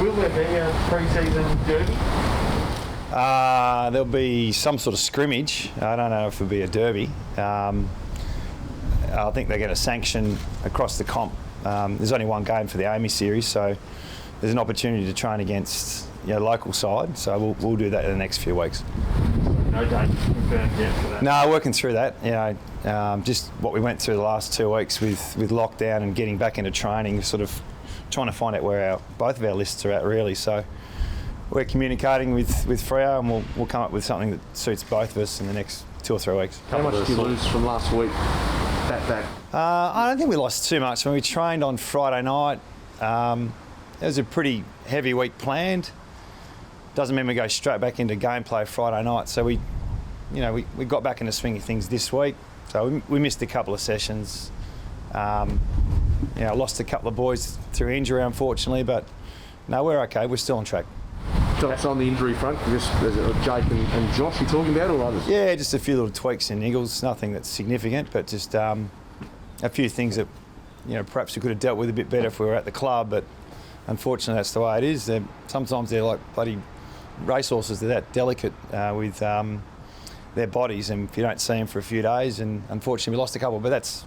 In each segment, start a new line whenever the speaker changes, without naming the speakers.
Will there be a pre-season derby?
There'll be some sort of scrimmage. I don't know if it'll be a derby. I think they're going to sanction across the comp. There's only one game for the AAMI series, so there's an opportunity to train against local side. So we'll do that in the next few weeks.
No date confirmed yet for that?
No, working through that. Just what we went through the last 2 weeks with lockdown and getting back into training, sort of trying to find out where both of our lists are at, really. So we're communicating with Freo, and we'll come up with something that suits both of us in the next 2 or 3 weeks.
How much did you lose from last week? That
I don't think we lost too much. When we trained on Friday night, it was a pretty heavy week planned. Doesn't mean we go straight back into gameplay Friday night. So we got back into swinging things this week. So we missed a couple of sessions. Lost a couple of boys through injury, unfortunately, but no, we're okay. We're still on track.
That's on the injury front. Just Jake and Josh you're talking about, or others?
Yeah, just a few little tweaks and niggles. Nothing that's significant, but just a few things that perhaps we could have dealt with a bit better if we were at the club. But unfortunately, that's the way it is. Sometimes they're like bloody racehorses. They're that delicate with their bodies, and if you don't see them for a few days, and unfortunately we lost a couple. But that's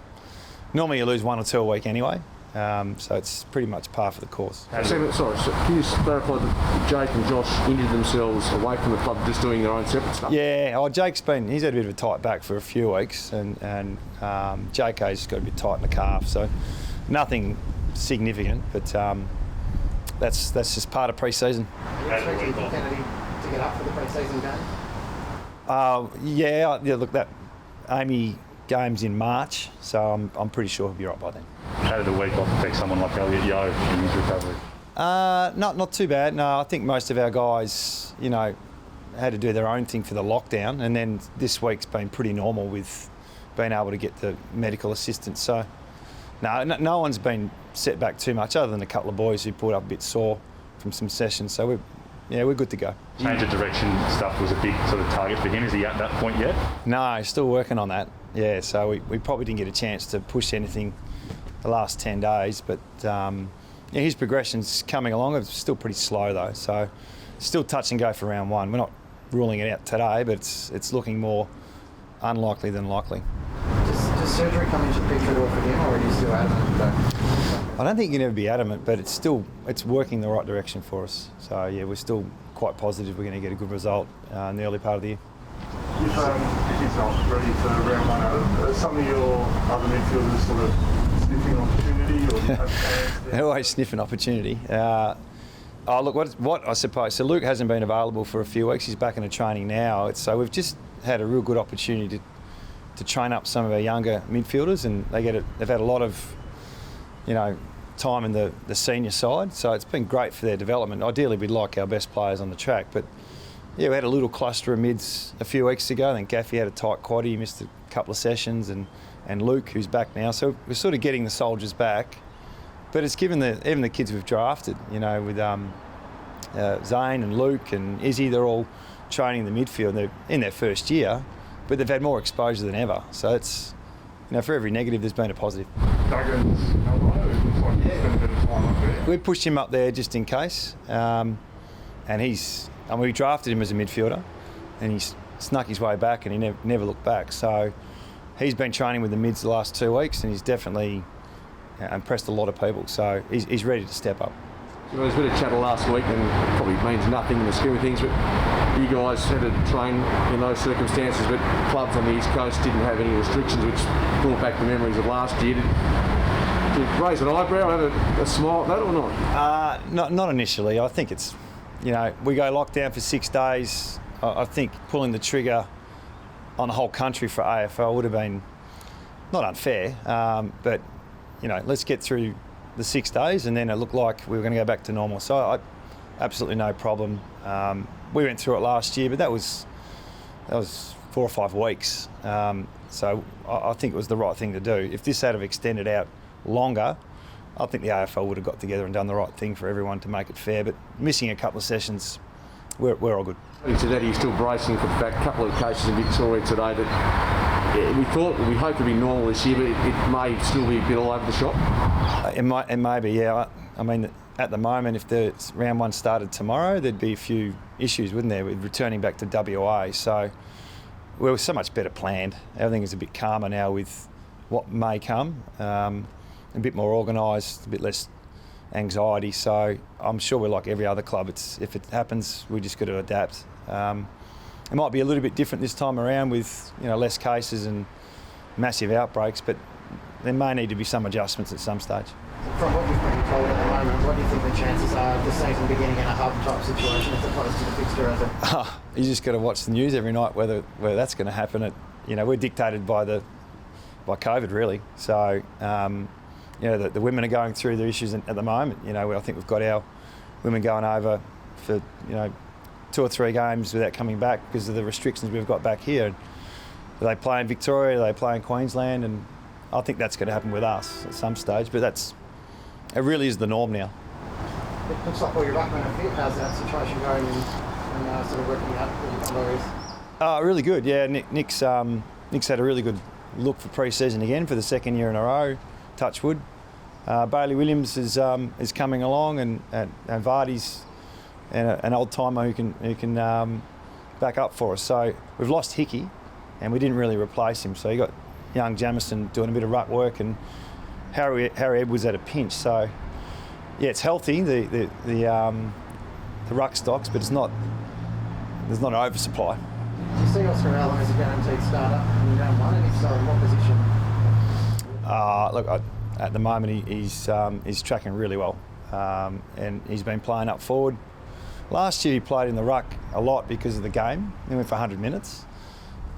normally you lose 1 or 2 a week anyway. So it's pretty much par for the course.
So can you clarify that Jake and Josh injured themselves away from the club, just doing their own separate stuff?
Yeah, Jake's he's had a bit of a tight back for a few weeks, and JK's got a bit tight in the calf, so nothing significant, but that's just part of pre-season.
Are you expecting Kennedy to get up for the pre-season game?
Yeah, look, that AAMI game's in March, so I'm pretty sure he'll be right by then.
How did the week off affect someone like Elliot Yeo in his recovery?
Not too bad. No, I think most of our guys, had to do their own thing for the lockdown, and then this week's been pretty normal with being able to get the medical assistance. So, no one's been set back too much, other than a couple of boys who pulled up a bit sore from some sessions. So we're good to go.
Change of direction stuff was a big sort of target for him. Is he at that point yet?
No, still working on that. Yeah, so we probably didn't get a chance to push anything the last 10 days, but his progression's coming along. It's still pretty slow though, so still touch and go for round 1. We're not ruling it out today, but it's looking more unlikely than likely.
Does surgery come into the picture at all for him, or are you still adamant though?
I don't think you can ever be adamant, but it's working the right direction for us. So yeah, we're still quite positive we're going to get a good result in the early part of the year.
If he's not ready for round 1, are some of your other midfielders sort of sniffing opportunity, or do you have plans?
They're always sniffing opportunity. Look, what I suppose, so Luke hasn't been available for a few weeks. He's back into training now. So we've just had a real good opportunity to train up some of our younger midfielders, and they've had a lot of, time in the senior side. So it's been great for their development. Ideally, we'd like our best players on the track, but yeah, we had a little cluster of mids a few weeks ago. I think Gaffey had a tight quad. He missed a couple of sessions, and Luke, who's back now. So we're sort of getting the soldiers back. But it's given even the kids we've drafted, with Zane and Luke and Izzy, they're all training in the midfield. They're in their first year, but they've had more exposure than ever. So it's, for every negative, there's been a positive.
Duggan's elbow, it looks like he's spent a bit of time up there.
We pushed him up there just in case. And we drafted him as a midfielder, and he snuck his way back, and he never looked back. So he's been training with the mids the last 2 weeks, and he's definitely impressed a lot of people. So he's ready to step up.
There was a bit of chatter last week, and it probably means nothing in the scheme of things, but you guys had to train in those circumstances, but clubs on the East Coast didn't have any restrictions, which brought back the memories of last year. Did you raise an eyebrow, have a smile at that, or not?
Not initially. I think it's, we go lockdown for 6 days. I think pulling the trigger on the whole country for AFL would have been not unfair, but let's get through the 6 days, and then it looked like we were going to go back to normal. So absolutely no problem. We went through it last year, but that was 4 or 5 weeks. So I think it was the right thing to do. If this had have extended out longer, I think the AFL would have got together and done the right thing for everyone to make it fair. But missing a couple of sessions, we're all good.
To that, you're still bracing for the fact, a couple of cases in Victoria today that we hope it'll be normal this year, but it may still be a bit all over the shop.
It may be, yeah. I mean, at the moment, if the round one started tomorrow, there'd be a few issues, wouldn't there, with returning back to WA. So we're so much better planned. Everything is a bit calmer now with what may come, a bit more organised, a bit less anxiety. So I'm sure we're like every other club. If it happens, we just got to adapt. It might be a little bit different this time around with less cases and massive outbreaks, but there may need to be some adjustments at some stage.
From what you've been told at the moment, what do you think the chances are of the season beginning in a hub type situation as opposed to the fixture as a...
You just got to watch the news every night whether that's going to happen. We're dictated by COVID really. So the women are going through their issues at the moment. I think we've got our women going over for 2 or 3 games without coming back because of the restrictions we've got back here. They play in Victoria, they play in Queensland, and I think that's going to happen with us at some stage. But it really is the norm now.
It looks like all your ruckmen are fit. How's that situation going and sort of working out with your employees?
Really good. Yeah, Nick's had a really good look for pre-season again for the 2nd year in a row. Touch wood. Bailey Williams is coming along, and Vardy's an old timer who can back up for us. So we've lost Hickey, and we didn't really replace him. So you got young Jamison doing a bit of ruck work, and Harry Edwards at a pinch. So yeah, it's healthy the ruck stocks, but there's not an oversupply.
Do you see Oscar Allen as a guaranteed starter in round one, and if so, in what position?
At the moment he's tracking really well, and he's been playing up forward. Last year he played in the ruck a lot because of the game. He went for 100 minutes.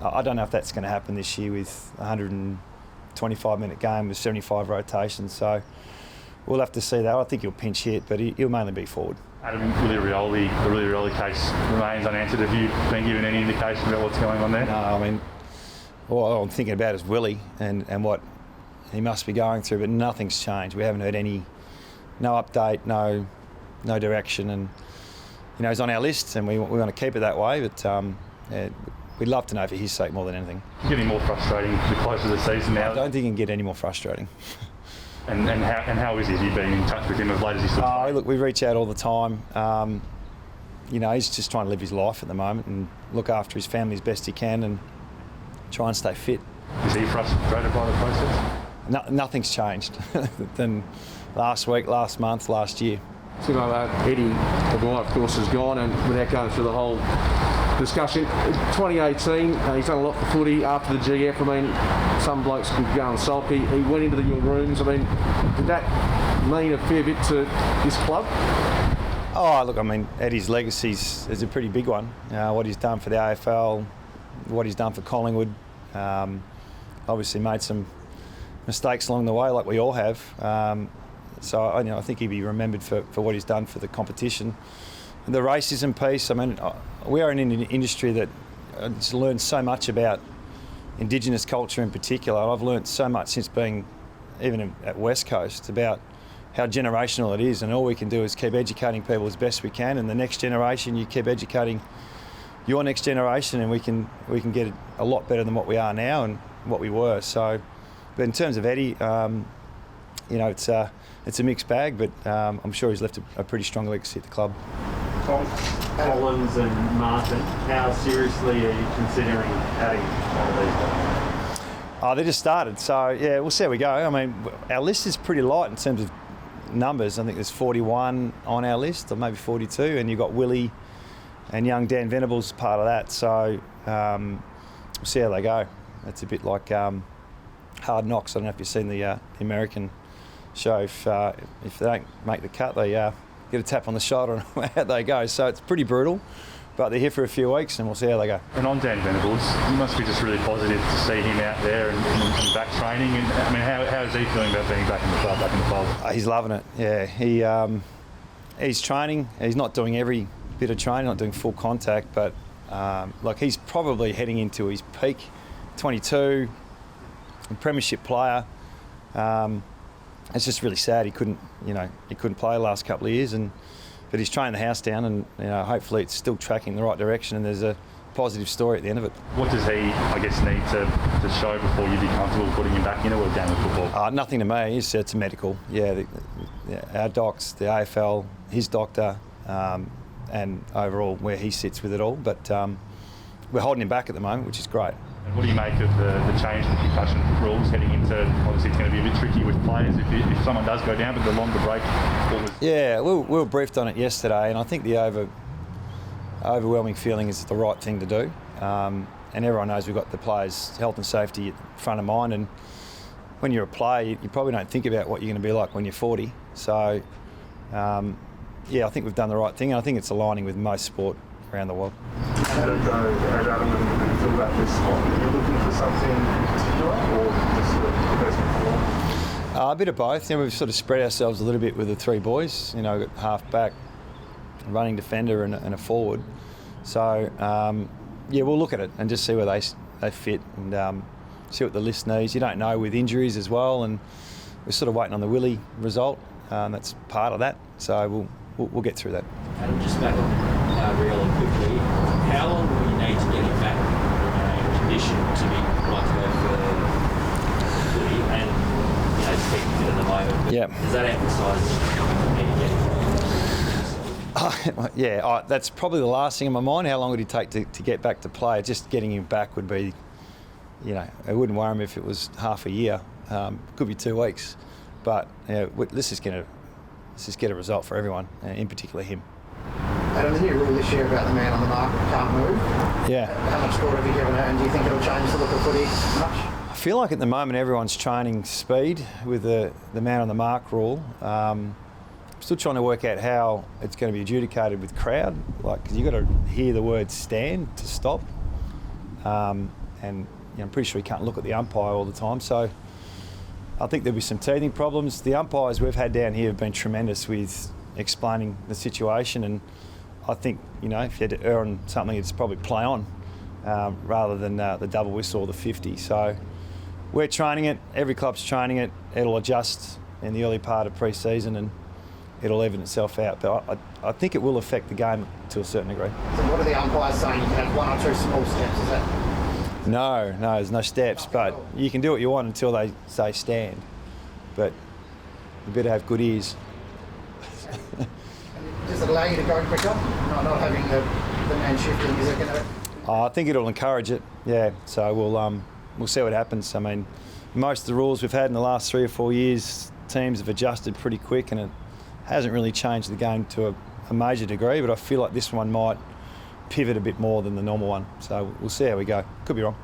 I don't know if that's going to happen this year with a 125-minute game with 75 rotations. So we'll have to see that. I think he'll pinch hit, but he'll mainly be forward.
Adam, the Rioli case remains unanswered. Have you been given any indication about what's going on there?
No, I mean, all I'm thinking about is Willie and what he must be going through, but nothing's changed. We haven't heard no update, no direction, and he's on our list, and we want to keep it that way. But we'd love to know for his sake more than anything.
It's getting more frustrating the closer the season now.
I don't think it can get any more frustrating.
And how is he? Have you been in touch with him as late as he's still playing?
Look, we reach out all the time. He's just trying to live his life at the moment and look after his family as best he can and try and stay fit.
Is he frustrated by the process?
Nothing's changed than last week, last month, last year.
So, Eddie, the guy, of course, has gone, and without going through the whole discussion, 2018, he's done a lot for footy after the GF. I mean, some blokes could go and sulky. He went into your rooms. I mean, did that mean a fair bit to this club?
Oh, look, I mean, Eddie's legacy is a pretty big one. What he's done for the AFL, what he's done for Collingwood. Obviously made some mistakes along the way, like we all have. So I think he'd be remembered for what he's done for the competition. The racism piece, I mean, we are in an industry that has learned so much about Indigenous culture in particular. I've learned so much since being even at West Coast about how generational it is, and all we can do is keep educating people as best we can, and the next generation, you keep educating your next generation, and we can get a lot better than what we are now and what we were. So, but in terms of Eddie, it's a mixed bag, but I'm sure he's left a pretty strong legacy at the club.
Tom, Collins and Martin, how seriously are you considering adding one of these guys?
They just started, so yeah, we'll see how we go. I mean, our list is pretty light in terms of numbers. I think there's 41 on our list, or maybe 42, and you've got Willie and young Dan Venables part of that. So we'll see how they go. It's a bit like Hard Knocks. I don't know if you've seen the American show. If they don't make the cut, they get a tap on the shoulder and out they go. So it's pretty brutal, but they're here for a few weeks and we'll see how they go.
And on Dan Venables, it must be just really positive to see him out there and back training. And I mean, how is he feeling about being back in the club, back in the fold?
He's loving it. Yeah, he's training. He's not doing every bit of training, not doing full contact, but he's probably heading into his peak. 22, a premiership player. It's just really sad he couldn't play the last couple of years, but he's trained the house down, and hopefully it's still tracking in the right direction, and there's a positive story at the end of it.
What does he, I guess, need to show before you'd be comfortable putting him back into a game of football?
Nothing to me. It's a medical. Yeah, our docs, the AFL, his doctor, and overall where he sits with it all. But we're holding him back at the moment, which is great.
And what do you make of the change in concussion rules heading into, obviously it's going to be a bit tricky with players if someone does go down, but the longer break was...
Yeah, we were briefed on it yesterday, and I think the overwhelming feeling is the right thing to do. And everyone knows we've got the players' health and safety at front of mind, and when you're a player, you probably don't think about what you're going to be like when you're 40. So, yeah, I think we've done the right thing, and I think it's aligning with most sport around the world.
Adam and fill that this spot. Are you looking for something in particular, or just the best performance?
A bit of both. You know, we've sort of spread ourselves a little bit with the three boys. You know, we've got half back, running defender, and a forward. So, yeah, we'll look at it and just see where they fit and see what the list needs. You don't know with injuries as well, and we're sort of waiting on the Willie result. That's part of that. So we'll get through that.
Adam, just back on really quickly, how long will you need to get him back in condition to be like to go for footy and to keep him fit at the moment? But
yeah.
Does that emphasise you need to get him?
Yeah, that's probably the last thing in my mind. How long would he take to get back to play? Just getting him back would be, you know, it wouldn't worry me if it was half a year. Could be 2 weeks. But let's just get a result for everyone, in particular him.
Adam, the new rule this year about the man on the mark can't move.
Yeah.
How much thought have you given it, and do you think it'll change the look of footy much?
I feel like at the moment everyone's training speed with the man on the mark rule. Still trying to work out how it's going to be adjudicated with crowd. Like, 'cause you got to hear the word stand to stop, and I'm pretty sure you can't look at the umpire all the time. So I think there'll be some teething problems. The umpires we've had down here have been tremendous with explaining the situation, and I think, you know, if you had to err on something, it's probably play on rather than the double whistle or the 50. So we're training it. Every club's training it. It'll adjust in the early part of pre-season, and it'll even itself out. But I think it will affect the game to a certain degree.
So what are the umpires saying? You can have one or two small steps, is that?
No, there's no steps, but you can do what you want until they say stand. But you better have good ears.
Does it allow you to go quicker? Not having the man shifting, is it going to?
I think it'll encourage it, yeah. So we'll see what happens. I mean, most of the rules we've had in the last 3 or 4 years, teams have adjusted pretty quick, and it hasn't really changed the game to a major degree, but I feel like this one might pivot a bit more than the normal one. So we'll see how we go. Could be wrong.